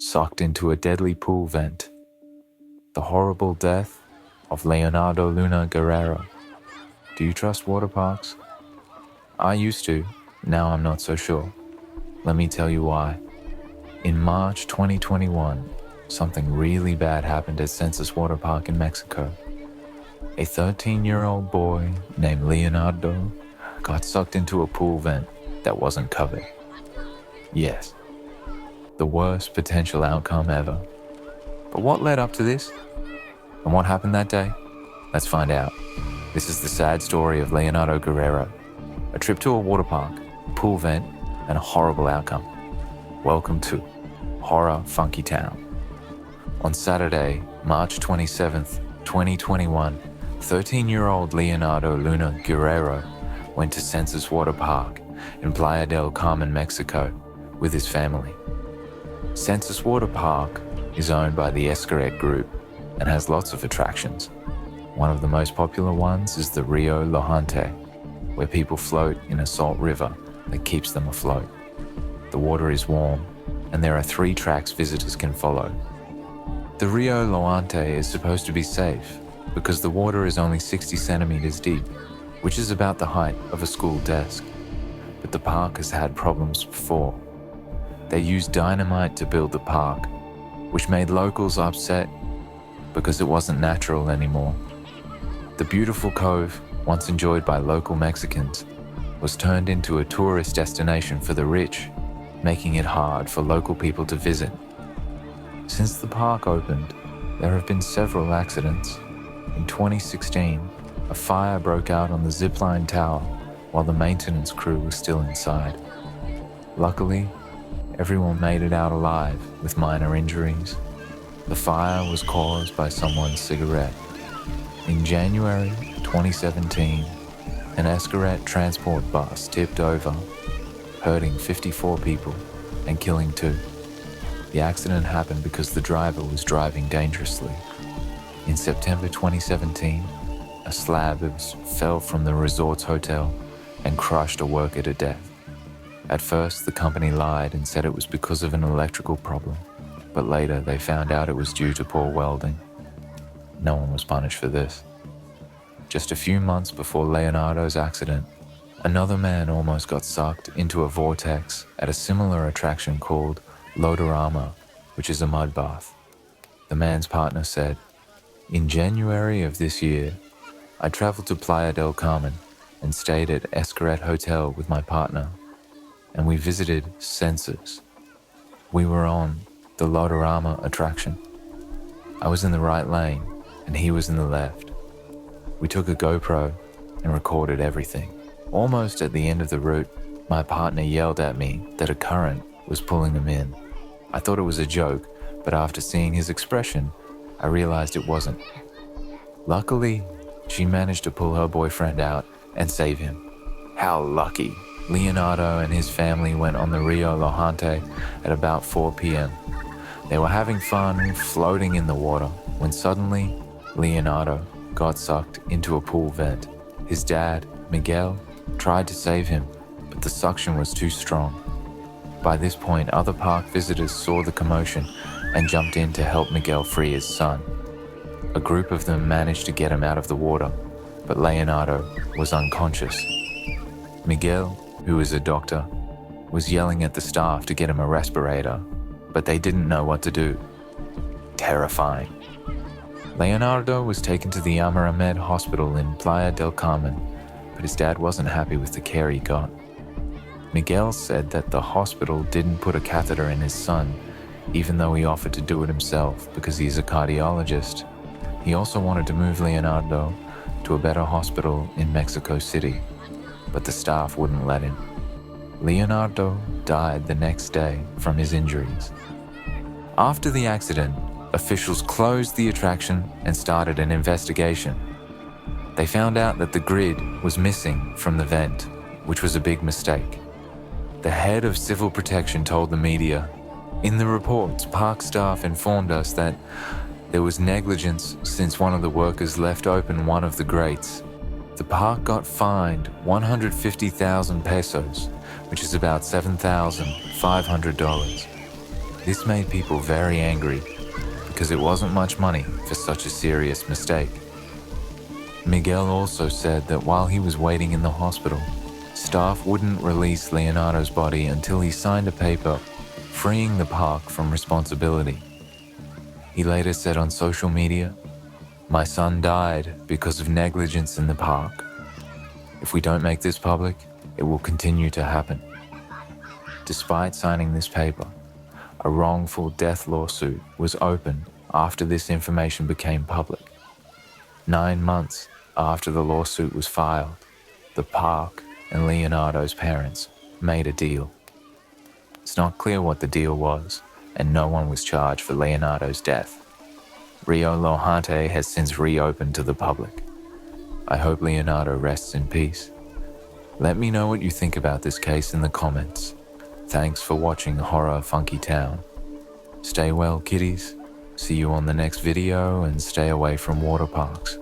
sucked into a deadly pool vent. The horrible death of Leonardo Luna Guerrero. Do you trust water parks? I used to, now I'm not so sure. Let me tell you why. In March 2021, something really bad happened at Xenses Water Park in Mexico. A 13-year-old boy named Leonardo got sucked into a pool vent that wasn't covered. Yes, the worst potential outcome ever. But what led up to this? And what happened that day? Let's find out. This is the sad story of Leonardo Guerrero. A trip to a water park, a pool vent, and a horrible outcome. Welcome to Horror Funky Town. On Saturday, March 27th, 2021, 13-year-old Leonardo Luna Guerrero went to Xenses Water Park in Playa del Carmen, Mexico, with his family. Xenses Water Park is owned by the Xcaret group and has lots of attractions. One of the most popular ones is the Rio Lojante, where people float in a salt river that keeps them afloat. The water is warm, and there are 3 tracks visitors can follow. The Rio Lojante is supposed to be safe because the water is only 60 centimeters deep, which is about the height of a school desk. But the park has had problems before. They used dynamite to build the park, which made locals upset because it wasn't natural anymore. The beautiful cove, once enjoyed by local Mexicans, was turned into a tourist destination for the rich, making it hard for local people to visit. Since the park opened, there have been several accidents. In 2016, a fire broke out on the zipline tower while the maintenance crew was still inside. Luckily, everyone made it out alive with minor injuries. The fire was caused by someone's cigarette. In January 2017, an Xcaret transport bus tipped over, hurting 54 people and killing 2. The accident happened because the driver was driving dangerously. In September 2017, a slab fell from the resort's hotel and crushed a worker to death. At first, the company lied and said it was because of an electrical problem, but later they found out it was due to poor welding. No one was punished for this. Just a few months before Leonardo's accident, another man almost got sucked into a vortex at a similar attraction called Lodorama, which is a mud bath. The man's partner said, "In January of this year, I traveled to Playa del Carmen and stayed at Xcaret Hotel with my partner, and we visited Xenses. We were on the Lodorama attraction. I was in the right lane and he was in the left. We took a GoPro and recorded everything. Almost at the end of the route, my partner yelled at me that a current was pulling him in. I thought it was a joke, but after seeing his expression, I realized it wasn't. Luckily, she managed to pull her boyfriend out and save him. How lucky!" Leonardo and his family went on the Rio Lojante at about 4 p.m. They were having fun floating in the water when suddenly Leonardo got sucked into a pool vent. His dad, Miguel, tried to save him, but the suction was too strong. By this point, other park visitors saw the commotion and jumped in to help Miguel free his son. A group of them managed to get him out of the water, but Leonardo was unconscious. Miguel, who is a doctor, was yelling at the staff to get him a respirator, but they didn't know what to do. Terrifying. Leonardo was taken to the Ahmed Hospital in Playa del Carmen, but his dad wasn't happy with the care he got. Miguel said that the hospital didn't put a catheter in his son, even though he offered to do it himself because he's a cardiologist. He also wanted to move Leonardo to a better hospital in Mexico City, but the staff wouldn't let him. Leonardo died the next day from his injuries. After the accident, officials closed the attraction and started an investigation. They found out that the grid was missing from the vent, which was a big mistake. The head of civil protection told the media, "In the reports, park staff informed us that there was negligence since one of the workers left open one of the grates. The park got fined 150,000 pesos, which is about $7,500. This made people very angry because it wasn't much money for such a serious mistake. Miguel also said that while he was waiting in the hospital, staff wouldn't release Leonardo's body until he signed a paper freeing the park from responsibility. He later said on social media, "My son died because of negligence in the park. If we don't make this public, it will continue to happen." Despite signing this paper, a wrongful death lawsuit was opened after this information became public. 9 months after the lawsuit was filed, the park and Leonardo's parents made a deal. It's not clear what the deal was, and no one was charged for Leonardo's death. Rio Lojante has since reopened to the public. I hope Leonardo rests in peace. Let me know what you think about this case in the comments. Thanks for watching Horror Funky Town. Stay well, kiddies. See you on the next video and stay away from water parks.